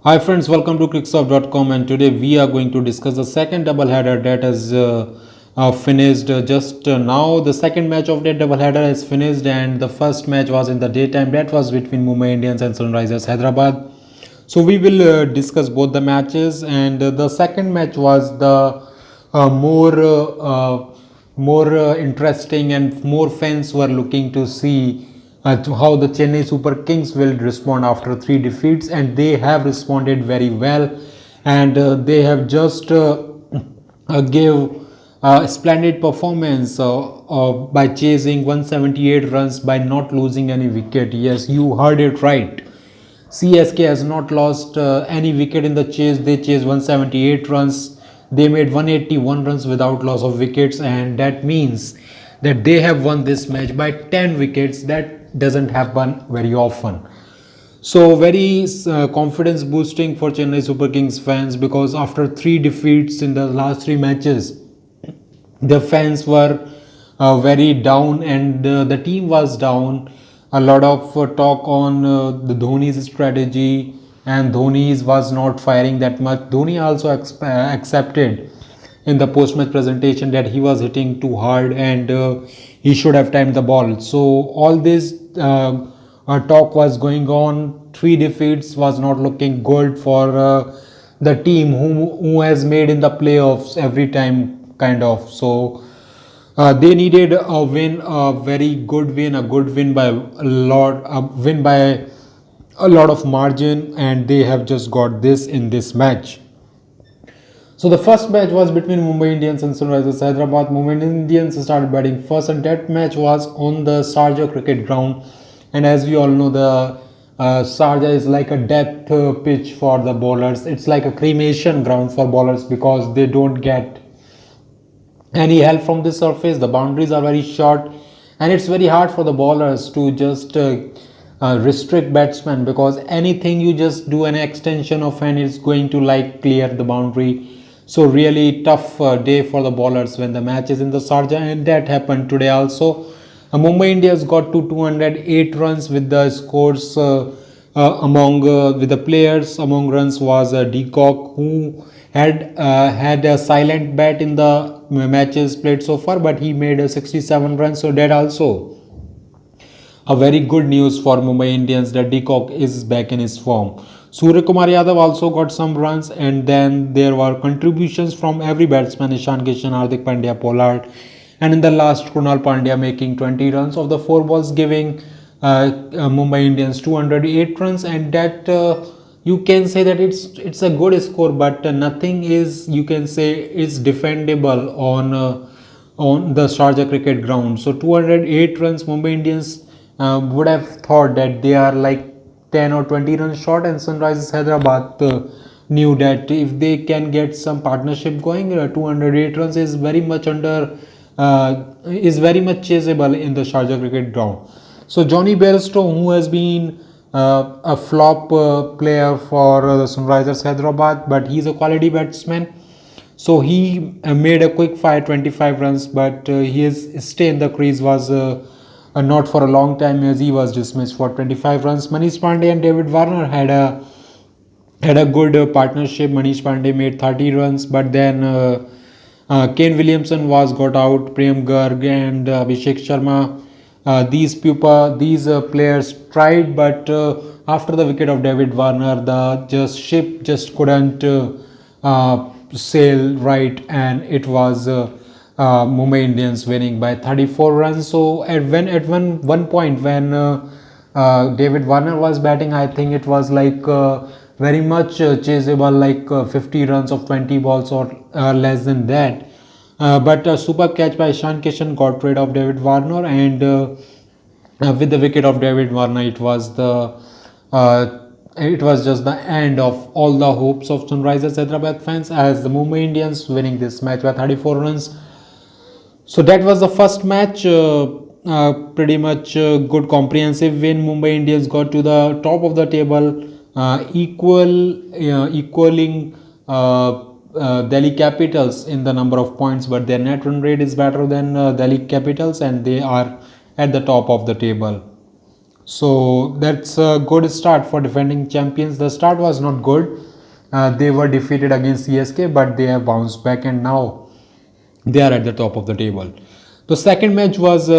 Hi friends, welcome to CricSurf.com, and today we are going to discuss the second doubleheader that has finished just now. The second match of that doubleheader has finished, and the first match was in the daytime. That was between Mumbai Indians and Sunrisers Hyderabad. So we will discuss both the matches, and the second match was the more interesting, and more fans were looking to see to how the Chennai Super Kings will respond after three defeats, and they have responded very well, and they have just gave a splendid performance by chasing 178 runs by not losing any wicket. Yes, you heard it right. CSK has not lost any wicket in the chase. They chased 178 runs. They made 181 runs without loss of wickets, and that means that they have won this match by 10 wickets. That doesn't happen very often. So very confidence boosting for Chennai Super Kings fans, because after three defeats in the last three matches, the fans were very down, and the team was down. A lot of talk on the Dhoni's strategy, and Dhoni's was not firing that much. Dhoni also accepted in the post-match presentation that he was hitting too hard, and he should have timed the ball. So all this talk was going on. Three defeats was not looking good for the team who has made in the playoffs every time, kind of. So they needed a win, a very good win, a good win by a lot, a win by a lot of margin, and they have just got this in this match. So the first match was between Mumbai Indians and Sunrisers Hyderabad. Mumbai Indians started batting first, and that match was on the Sharjah cricket ground. And as we all know, the Sharjah is like a death pitch for the bowlers. It's like a cremation ground for bowlers because they don't get any help from the surface. The boundaries are very short, and it's very hard for the bowlers to just restrict batsmen, because anything you just do an extension of hand is going to like clear the boundary. So really tough day for the bowlers when the match is in the Sharjah, and that happened today also. Mumbai Indians got to 208 runs with the scores among with the players among runs was Deacock, who had a silent bat in the matches played so far, but he made 67 runs. So that also a very good news for Mumbai Indians, that Deacock is back in his form. Surya Kumar Yadav also got some runs, and then there were contributions from every batsman: Ishan Kishan, Hardik Pandya, Pollard, and in the last, Krunal Pandya making 20 runs of the four balls, giving Mumbai Indians 208 runs, and that you can say that it's a good score, but nothing is, you can say, is defendable on the Sharjah cricket ground. So 208 runs, Mumbai Indians would have thought that they are like 10 or 20 runs short, and Sunrisers Hyderabad knew that if they can get some partnership going, 208 runs is very much chaseable in the Sharjah cricket ground. So Johnny Bairstow, who has been a flop player for the Sunrisers Hyderabad, but he's a quality batsman. So he made a quick fire 25 runs, but his stay in the crease was not for a long time, as he was dismissed for 25 runs. Manish Pandey and David Warner had a good partnership. Manish Pandey made 30 runs, but then Kane Williamson was got out. Prem Garg and Abhishek Sharma, these players tried, but after the wicket of David Warner, the ship just couldn't sail right, and it was Mumbai Indians winning by 34 runs. So at one point when David Warner was batting, I think it was like very much chaseable, like 50 runs of 20 balls or less than that. But a super catch by Ishan Kishan got rid of David Warner, and with the wicket of David Warner, it was just the end of all the hopes of Sunrisers Hyderabad fans, as the Mumbai Indians winning this match by 34 runs. So that was the first match. Pretty much good comprehensive win. Mumbai Indians got to the top of the table, equaling Delhi Capitals in the number of points, but their net run rate is better than Delhi Capitals, and they are at the top of the table. So that's a good start for defending champions. The start was not good. They were defeated against CSK, but they have bounced back and now they are at the top of the table. The second match was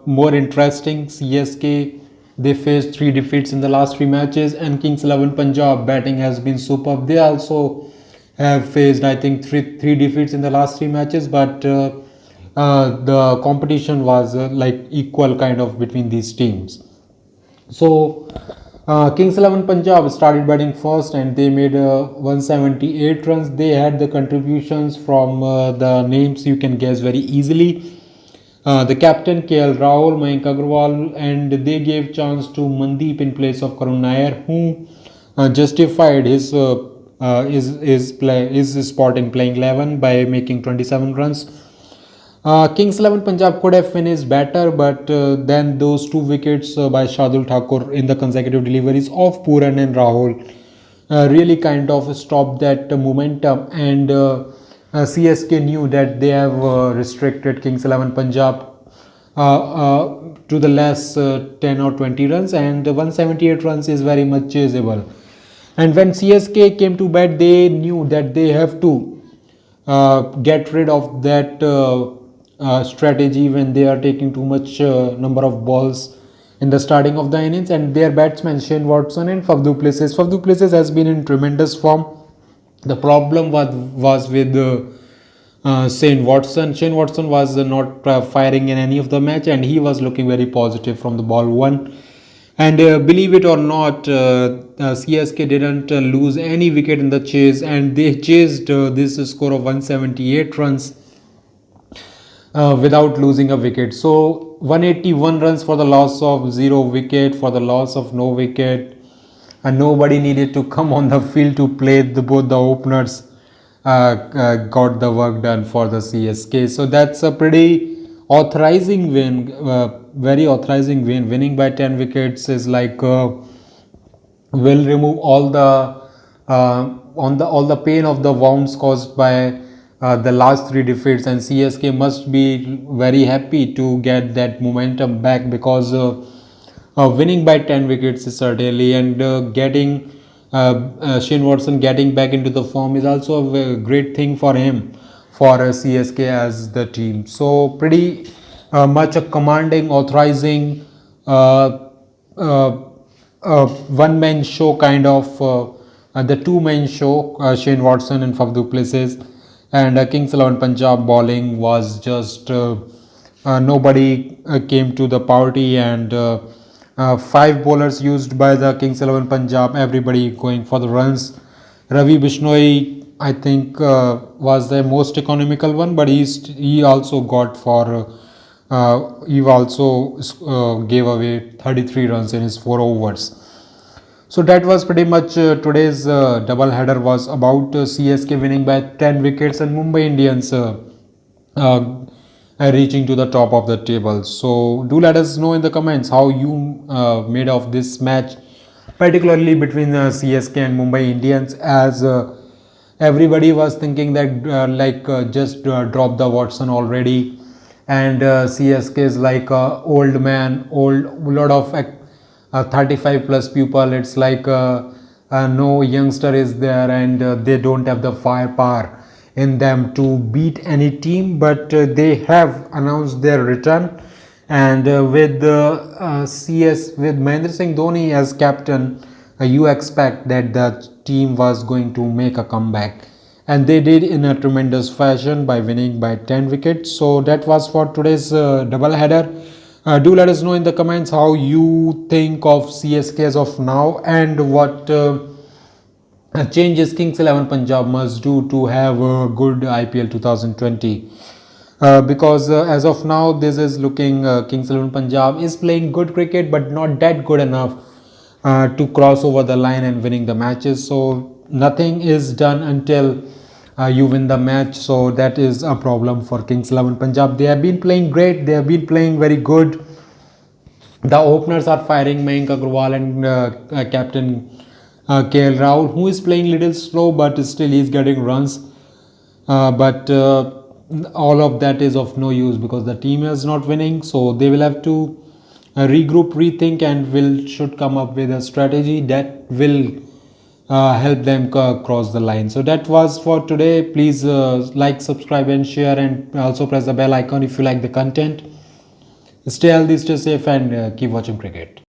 more interesting. CSK, they faced three defeats in the last three matches, and Kings XI Punjab batting has been superb. They also have faced, I think, three defeats in the last three matches, but the competition was like equal kind of between these teams. So Kings XI Punjab started batting first and they made 178 runs. They had the contributions from the names you can guess very easily. The captain KL Rahul, Mayank Agarwal, and they gave chance to Mandeep in place of Karun Nair, who justified his spot in playing 11 by making 27 runs. Kings XI Punjab could have finished better, but then those two wickets by Shardul Thakur in the consecutive deliveries of Pooran and Rahul really kind of stopped that momentum, and CSK knew that they have restricted Kings XI Punjab to the less 10 or 20 runs, and 178 runs is very much chaseable. And when CSK came to bat, they knew that they have to get rid of that strategy when they are taking too much number of balls in the starting of the innings, and their batsmen Shane Watson and Faf du Plessis. Faf du Plessis has been in tremendous form. The problem was with Shane Watson. Shane Watson was not firing in any of the match, and he was looking very positive from the ball one. And believe it or not, CSK didn't lose any wicket in the chase, and they chased this score of 178 runs without losing a wicket. So 181 runs for the loss of 0 wicket, for the loss of no wicket, and nobody needed to come on the field to play. Both the openers got the work done for the CSK. So that's a pretty authorizing win, very authorizing win. Winning by 10 wickets is like will remove all the all the pain of the wounds caused by the last three defeats, and CSK must be very happy to get that momentum back, because winning by 10 wickets is certainly, and getting Shane Watson getting back into the form is also a great thing for him, for CSK as the team. So pretty much a commanding, authorizing uh, one-man show kind of, the two-man show, Shane Watson and Faf du Plessis, and Kings XI Punjab bowling was just nobody came to the party, and five bowlers used by the Kings XI Punjab, everybody going for the runs. Ravi Bishnoi, I think, was the most economical one, but he also got for he also gave away 33 runs in his 4 overs. So that was pretty much today's double header was about CSK winning by 10 wickets and Mumbai Indians uh, reaching to the top of the table. So do let us know in the comments how you made of this match, particularly between CSK and Mumbai Indians, as everybody was thinking that just drop the Watson already, and CSK is like old man, old lot of 35 plus people. It's like no youngster is there, and they don't have the firepower in them to beat any team, but they have announced their return, and with with Mahendra Singh Dhoni as captain, you expect that the team was going to make a comeback, and they did in a tremendous fashion by winning by 10 wickets. So that was for today's double header. Do let us know in the comments how you think of CSK as of now, and what changes Kings XI Punjab must do to have a good IPL 2020. Because as of now, this is looking Kings XI Punjab is playing good cricket, but not that good enough to cross over the line and winning the matches. So nothing is done until you win the match. So that is a problem for Kings XI Punjab. They have been playing great. They have been playing very good. The openers are firing, Mayank Agarwal and captain KL Rahul, who is playing little slow, but still he is getting runs. But all of that is of no use because the team is not winning. So they will have to regroup, rethink, and will should come up with a strategy that will help them cross the line. So that was for today. Please like, subscribe, and share, and also press the bell icon if you like the content. Stay healthy, stay safe, and keep watching cricket.